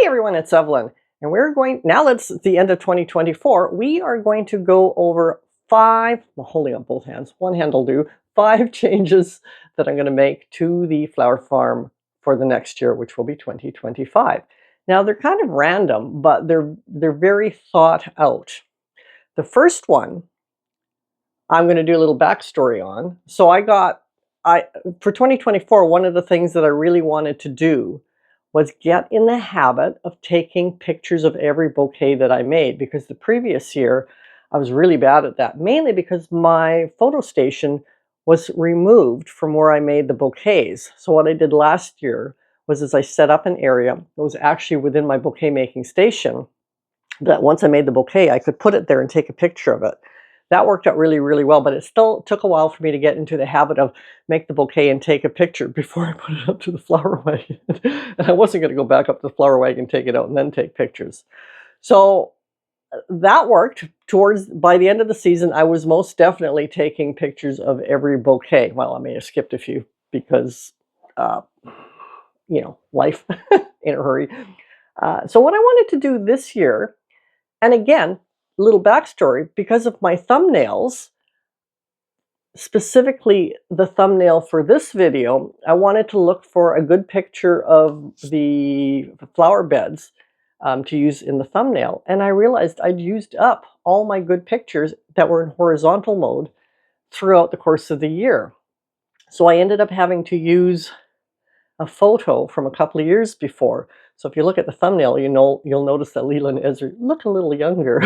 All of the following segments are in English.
Hey everyone, it's Evelyn, and now that's the end of 2024, we are going to go over holding up both hands, one hand will do, 5 changes that I'm going to make to the flower farm for the next year, which will be 2025. Now they're kind of random, but they're very thought out. The first one I'm going to do a little backstory on. So for 2024, one of the things that I really wanted to do was get in the habit of taking pictures of every bouquet that I made, because the previous year I was really bad at that, mainly because my photo station was removed from where I made the bouquets. So what I did last year was I set up an area that was actually within my bouquet making station, that once I made the bouquet, I could put it there and take a picture of it. That worked out really, really well, but it still took a while for me to get into the habit of make the bouquet and take a picture before I put it up to the flower wagon. And I wasn't going to go back up to the flower wagon, take it out, and then take pictures. So that worked. By the end of the season, I was most definitely taking pictures of every bouquet. Well, I may have skipped a few because, life in a hurry. So what I wanted to do this year, and again, little backstory, because of my thumbnails, specifically the thumbnail for this video, I wanted to look for a good picture of the flower beds to use in the thumbnail. And I realized I'd used up all my good pictures that were in horizontal mode throughout the course of the year. So I ended up having to use a photo from a couple of years before. So if you look at the thumbnail, you'll notice that Leela and Ezra look a little younger.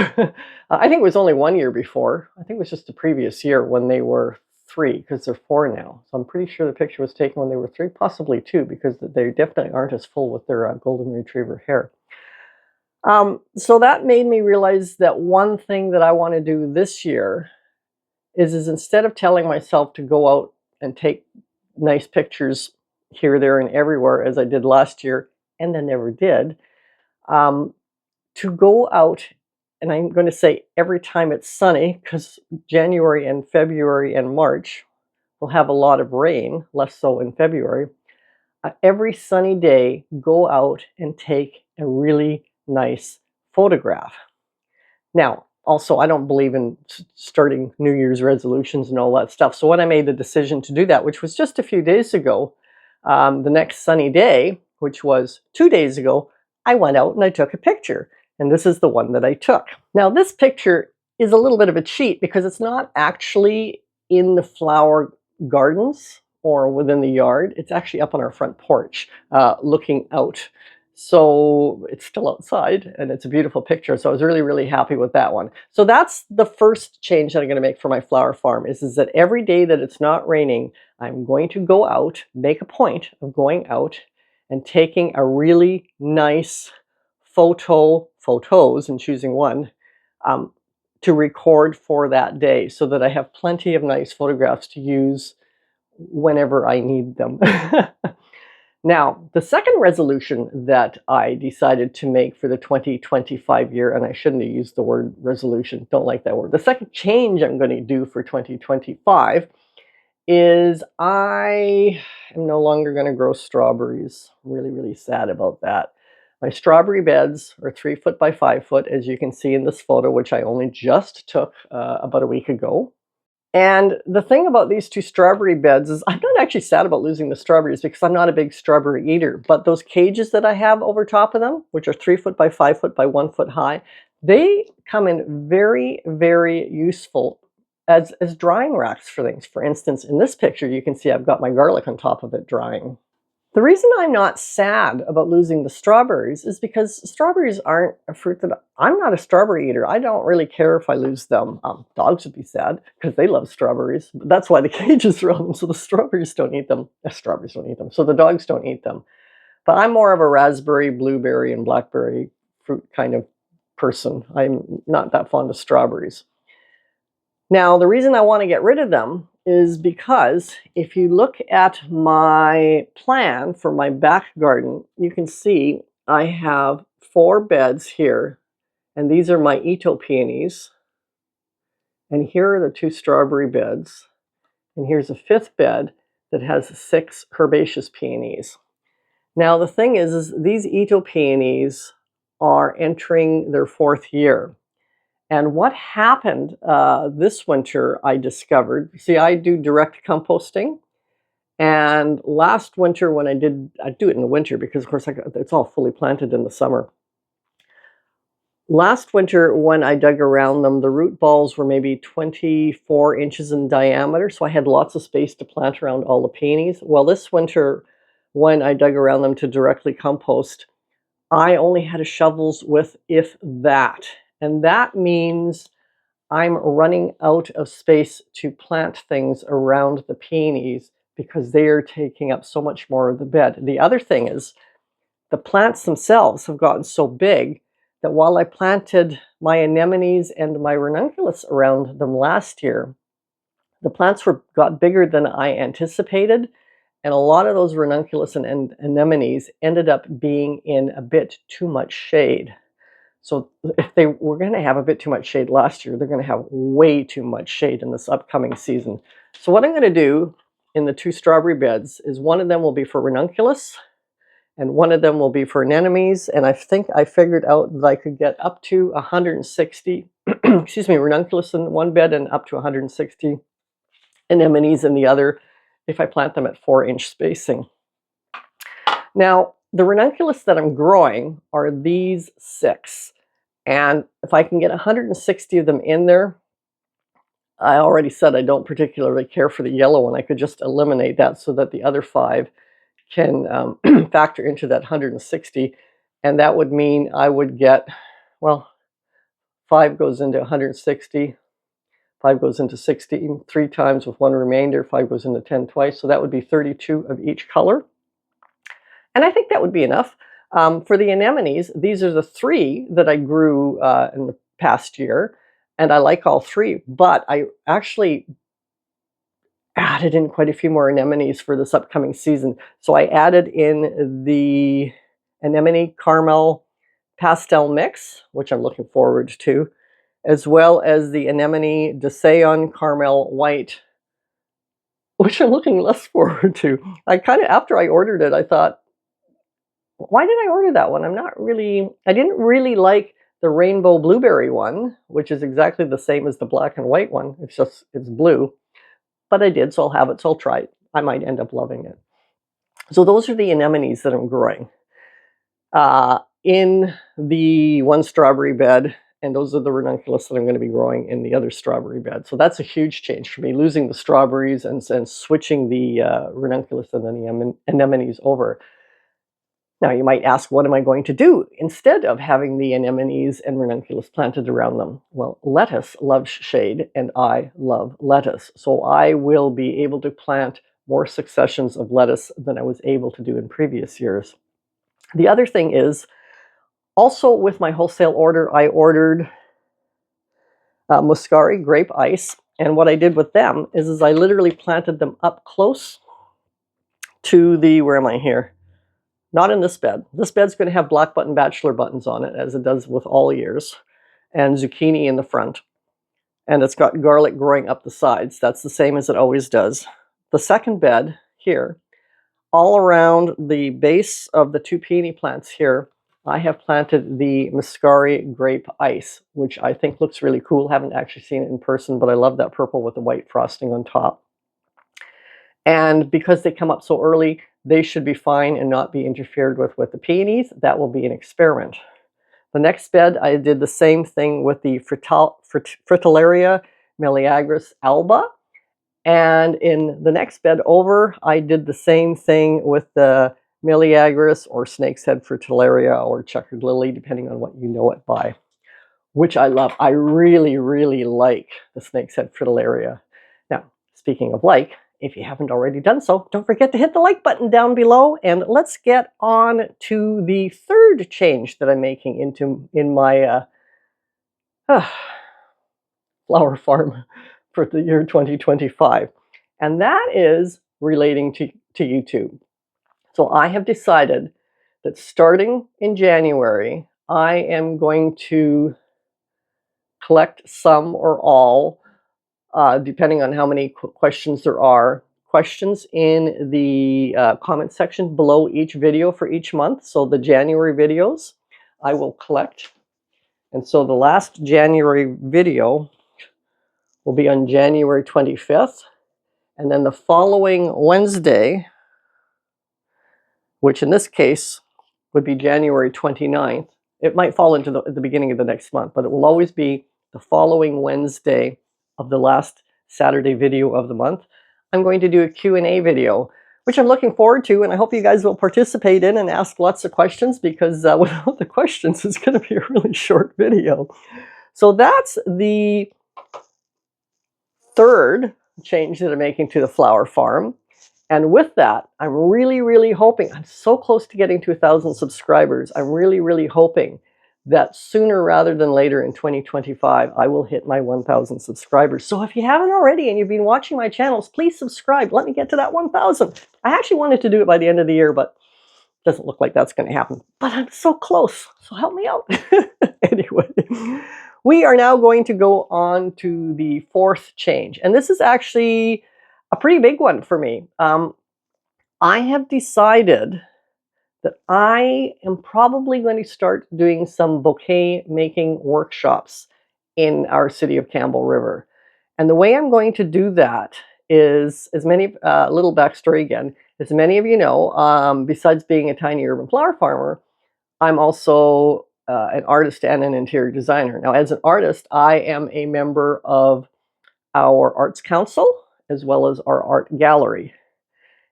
I think it was only 1 year before. I think it was just the previous year when they were 3, because they're 4 now. So I'm pretty sure the picture was taken when they were 3, possibly 2, because they definitely aren't as full with their golden retriever hair. So that made me realize that one thing that I want to do this year is instead of telling myself to go out and take nice pictures here, there, and everywhere, as I did last year, and then never did, to go out, and I'm going to say every time it's sunny, because January and February and March will have a lot of rain, less so in February. Every sunny day, go out and take a really nice photograph. Now, also, I don't believe in starting New Year's resolutions and all that stuff. So when I made the decision to do that, which was just a few days ago, the next sunny day, which was 2 days ago, I went out and I took a picture. And this is the one that I took. Now, this picture is a little bit of a cheat because it's not actually in the flower gardens or within the yard. It's actually up on our front porch, looking out. So it's still outside, and it's a beautiful picture. So I was really, really happy with that one. So that's the first change that I'm going to make for my flower farm is that every day that it's not raining, I'm going to go out, make a point of going out and taking a really nice photos and choosing one to record for that day, so that I have plenty of nice photographs to use whenever I need them. Now, the second resolution that I decided to make for the 2025 year, and I shouldn't have used the word resolution, don't like that word. The second change I'm going to do for 2025 is I am no longer going to grow strawberries. I'm really, really sad about that. My strawberry beds are 3 foot by 5 foot, as you can see in this photo, which I only just took about a week ago. And the thing about these 2 strawberry beds is I'm not actually sad about losing the strawberries because I'm not a big strawberry eater. But those cages that I have over top of them, which are 3 foot by 5 foot by 1 foot high, they come in very, very useful as drying racks for things. For instance, in this picture, you can see I've got my garlic on top of it drying. The reason I'm not sad about losing the strawberries is because strawberries aren't a fruit that I'm not a strawberry eater. I don't really care if I lose them. Dogs would be sad because they love strawberries. But that's why the cages are on them, so the strawberries don't eat them. Strawberries don't eat them, so the dogs don't eat them. But I'm more of a raspberry, blueberry, and blackberry fruit kind of person. I'm not that fond of strawberries. Now, the reason I want to get rid of them is because if you look at my plan for my back garden, you can see I have 4 beds here, and these are my Ito peonies. And here are the 2 strawberry beds. And here's a 5th bed that has 6 herbaceous peonies. Now the thing is these Ito peonies are entering their 4th year. And what happened this winter, I discovered, see, I do direct composting. And last winter when I do it in the winter because of course it's all fully planted in the summer. Last winter when I dug around them, the root balls were maybe 24 inches in diameter, so I had lots of space to plant around all the peonies. Well, this winter when I dug around them to directly compost, I only had a shovels width, if that. And that means I'm running out of space to plant things around the peonies because they are taking up so much more of the bed. The other thing is the plants themselves have gotten so big that while I planted my anemones and my ranunculus around them last year, the plants got bigger than I anticipated, and a lot of those ranunculus and anemones ended up being in a bit too much shade. So if they were going to have a bit too much shade last year, they're going to have way too much shade in this upcoming season. So what I'm going to do in the 2 strawberry beds is one of them will be for ranunculus and one of them will be for anemones. And I think I figured out that I could get up to 160, excuse me, ranunculus in one bed and up to 160 anemones in the other if I plant them at 4-inch spacing. Now, the ranunculus that I'm growing are these 6. And if I can get 160 of them in there, I already said I don't particularly care for the yellow one. I could just eliminate that so that the other 5 can factor into that 160. And that would mean I would get, well, 5 goes into 160, 5 goes into 16 3 times with one remainder, 5 goes into 10 twice. So that would be 32 of each color. And I think that would be enough. For the anemones, these are the 3 that I grew in the past year, and I like all 3, but I actually added in quite a few more anemones for this upcoming season. So I added in the anemone caramel pastel mix, which I'm looking forward to, as well as the anemone Deseon caramel white, which I'm looking less forward to. I kind of, after I ordered it, I thought, why did I order that one? I didn't really like the rainbow blueberry one, which is exactly the same as the black and white one. It's blue. But I did, so I'll have it, so I'll try it. I might end up loving it. So those are the anemones that I'm growing in the 1 strawberry bed, and those are the ranunculus that I'm going to be growing in the other strawberry bed. So that's a huge change for me, losing the strawberries and switching the ranunculus and then the anemones over. Now you might ask, what am I going to do instead of having the anemones and ranunculus planted around them? Well, lettuce loves shade, and I love lettuce. So I will be able to plant more successions of lettuce than I was able to do in previous years. The other thing is, also with my wholesale order, I ordered Muscari grape ice. And what I did with them is I literally planted them up close to the, where am I here? Not in this bed. This bed's going to have black button bachelor buttons on it, as it does with all years, and zucchini in the front. And it's got garlic growing up the sides. That's the same as it always does. The second bed here, all around the base of the 2 peony plants here, I have planted the Muscari grape ice, which I think looks really cool. Haven't actually seen it in person, but I love that purple with the white frosting on top. And because they come up so early, they should be fine and not be interfered with the peonies. That will be an experiment. The next bed, I did the same thing with the Fritillaria meleagris alba. And in the next bed over, I did the same thing with the meleagris or snake's head Fritillaria or checkered lily, depending on what you know it by, which I love. I really, really like the snake's head Fritillaria. Now, speaking of like, if you haven't already done so, don't forget to hit the like button down below, and let's get on to the 3rd change that I'm making in my flower farm for the year 2025. And that is relating to YouTube. So I have decided that starting in January, I am going to collect some or all, depending on how many questions there are, questions in the comment section below each video for each month. So the January videos I will collect. And so the last January video will be on January 25th. And then the following Wednesday, which in this case would be January 29th. It might fall into the beginning of the next month, but it will always be the following Wednesday of the last Saturday video of the month. I'm going to do a Q&A video, which I'm looking forward to, and I hope you guys will participate in and ask lots of questions, because without the questions, it's going to be a really short video. So that's the third change that I'm making to the flower farm. And with that, I'm really, really hoping, I'm so close to getting to 1,000 subscribers. I'm really, really hoping that sooner rather than later in 2025, I will hit my 1,000 subscribers. So if you haven't already and you've been watching my channels, please subscribe. Let me get to that 1,000. I actually wanted to do it by the end of the year, but it doesn't look like that's going to happen. But I'm so close, so help me out. Anyway, we are now going to go on to the fourth change. And this is actually a pretty big one for me. I have decided that I am probably going to start doing some bouquet making workshops in our city of Campbell River. And the way I'm going to do that is, as many, little backstory again, as many of you know, besides being a tiny urban flower farmer, I'm also an artist and an interior designer. Now, as an artist, I am a member of our Arts Council as well as our art gallery.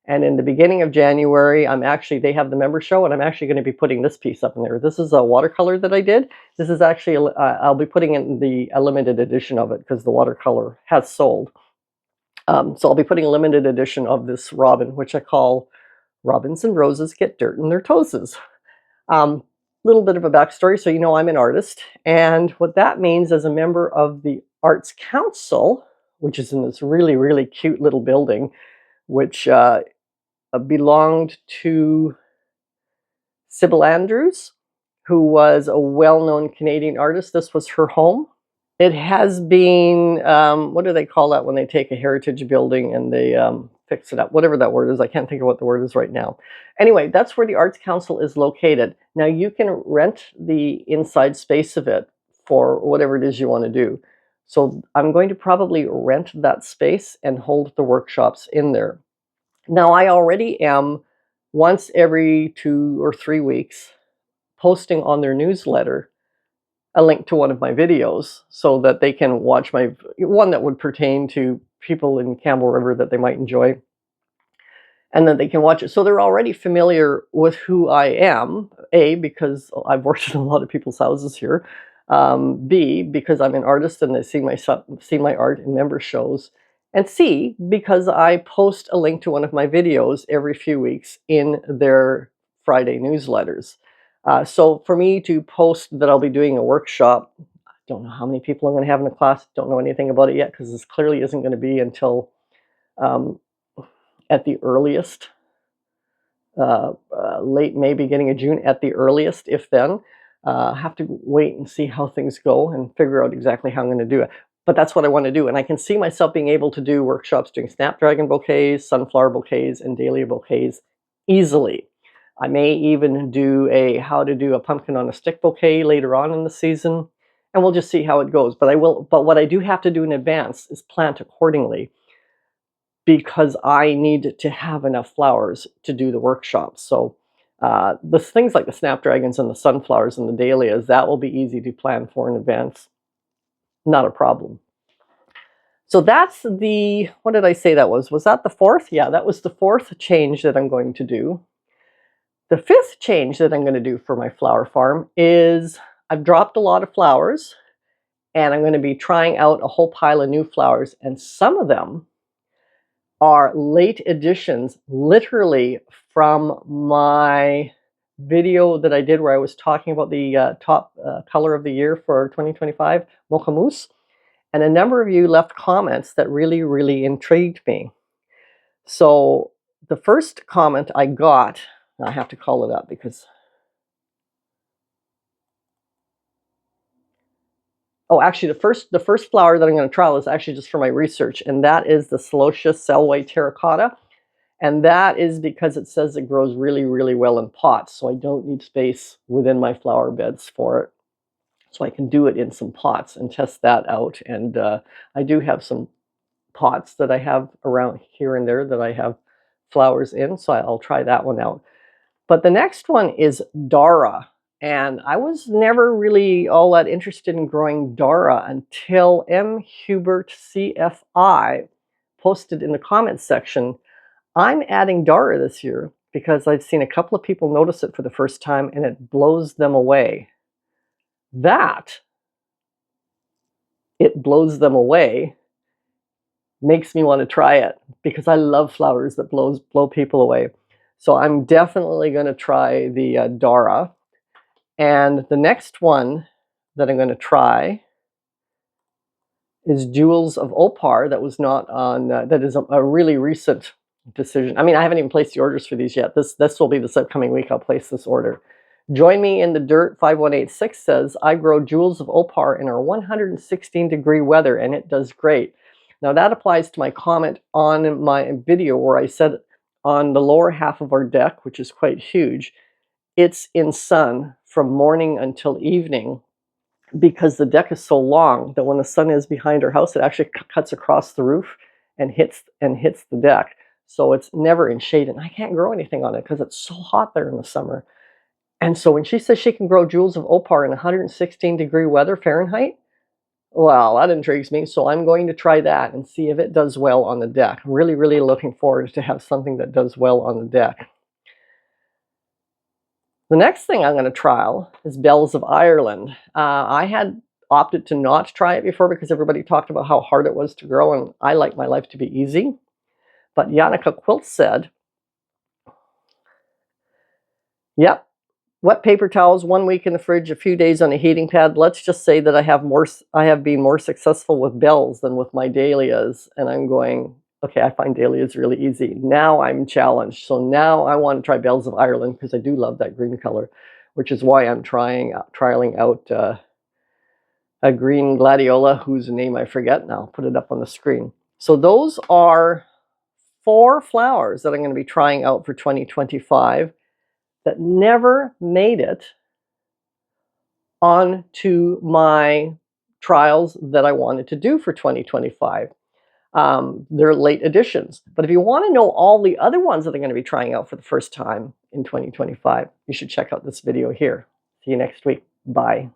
And in the beginning of January, they have the member show, and I'm actually going to be putting this piece up in there. This is a watercolor that I did. This is actually, I'll be putting in a limited edition of it because the watercolor has sold. So I'll be putting a limited edition of this robin, which I call Robins and Roses Get Dirt in Their Toeses. Little bit of a backstory, so you know I'm an artist. And what that means, as a member of the Arts Council, which is in this really, really cute little building, which belonged to Sybil Andrews, who was a well-known Canadian artist. This was her home. It has been, what do they call that when they take a heritage building and they fix it up? Whatever that word is. I can't think of what the word is right now. Anyway, that's where the Arts Council is located. Now, you can rent the inside space of it for whatever it is you want to do. So I'm going to probably rent that space and hold the workshops in there. Now, I already am, once every 2 or 3 weeks, posting on their newsletter a link to one of my videos so that they can watch one that would pertain to people in Campbell River that they might enjoy, and then they can watch it. So they're already familiar with who I am, A, because I've worked in a lot of people's houses here, B, because I'm an artist and they see my art in member shows, and C, because I post a link to one of my videos every few weeks in their Friday newsletters. So for me to post that I'll be doing a workshop, I don't know how many people I'm going to have in the class, don't know anything about it yet, because this clearly isn't going to be until at the earliest, late May, beginning of June at the earliest, if then. Have to wait and see how things go and figure out exactly how I'm going to do it. But that's what I want to do. And I can see myself being able to do workshops doing snapdragon bouquets, sunflower bouquets, and dahlia bouquets easily. I may even do how to do a pumpkin on a stick bouquet later on in the season, and we'll just see how it goes. But what I do have to do in advance is plant accordingly, because I need to have enough flowers to do the workshops. So the things like the snapdragons and the sunflowers and the dahlias, that will be easy to plan for in advance. Not a problem. So that's what did I say that was? Was that the fourth? Yeah, that was the fourth change that I'm going to do. The fifth change that I'm going to do for my flower farm is I've dropped a lot of flowers, and I'm going to be trying out a whole pile of new flowers, and some of them are late additions, literally from my video that I did where I was talking about the top color of the year for 2025, Mocha Mousse. And a number of you left comments that really, really intrigued me. So the first comment I got, I have to call it up because, Oh, actually, the first flower that I'm going to trial is actually just for my research, and that is the Celosia Selway terracotta. And that is because it says it grows really, really well in pots, so I don't need space within my flower beds for it. So I can do it in some pots and test that out. And I do have some pots that I have around here and there that I have flowers in, so I'll try that one out. But the next one is Dara. And I was never really all that interested in growing Dara until M. Hubert CFI posted in the comments section, I'm adding Dara this year because I've seen a couple of people notice it for the first time and it blows them away. It blows them away makes me want to try it because I love flowers that blow people away. So I'm definitely going to try the Dara. And the next one that I'm going to try is Jewels of Opar. That was not on, that is a really recent decision. I mean, I haven't even placed the orders for these yet. This will be this upcoming week. I'll place this order. Join Me in the Dirt 5186 says, I grow Jewels of Opar in our 116-degree weather, and it does great. Now that applies to my comment on my video where I said on the lower half of our deck, which is quite huge, it's in sun from morning until evening because the deck is so long that when the sun is behind our house, it actually cuts across the roof and hits the deck. So it's never in shade, and I can't grow anything on it because it's so hot there in the summer. And so when she says she can grow Jewels of Opar in 116-degree weather Fahrenheit, well, that intrigues me. So I'm going to try that and see if it does well on the deck. I'm really, really looking forward to have something that does well on the deck. The next thing I'm going to trial is Bells of Ireland. I had opted to not try it before because everybody talked about how hard it was to grow, and I like my life to be easy. But Yannicka Quilt said, yep, wet paper towels, 1 week in the fridge, a few days on a heating pad. Let's just say that I have been more successful with bells than with my dahlias. And I'm going, okay, I find dahlias really easy. Now I'm challenged. So now I want to try Bells of Ireland because I do love that green color, which is why I'm trialing out a green gladiola whose name I forget now. I'll put it up on the screen. So those are 4 flowers that I'm going to be trying out for 2025 that never made it onto my trials that I wanted to do for 2025. They're late additions. But if you want to know all the other ones that I'm going to be trying out for the first time in 2025, you should check out this video here. See you next week. Bye.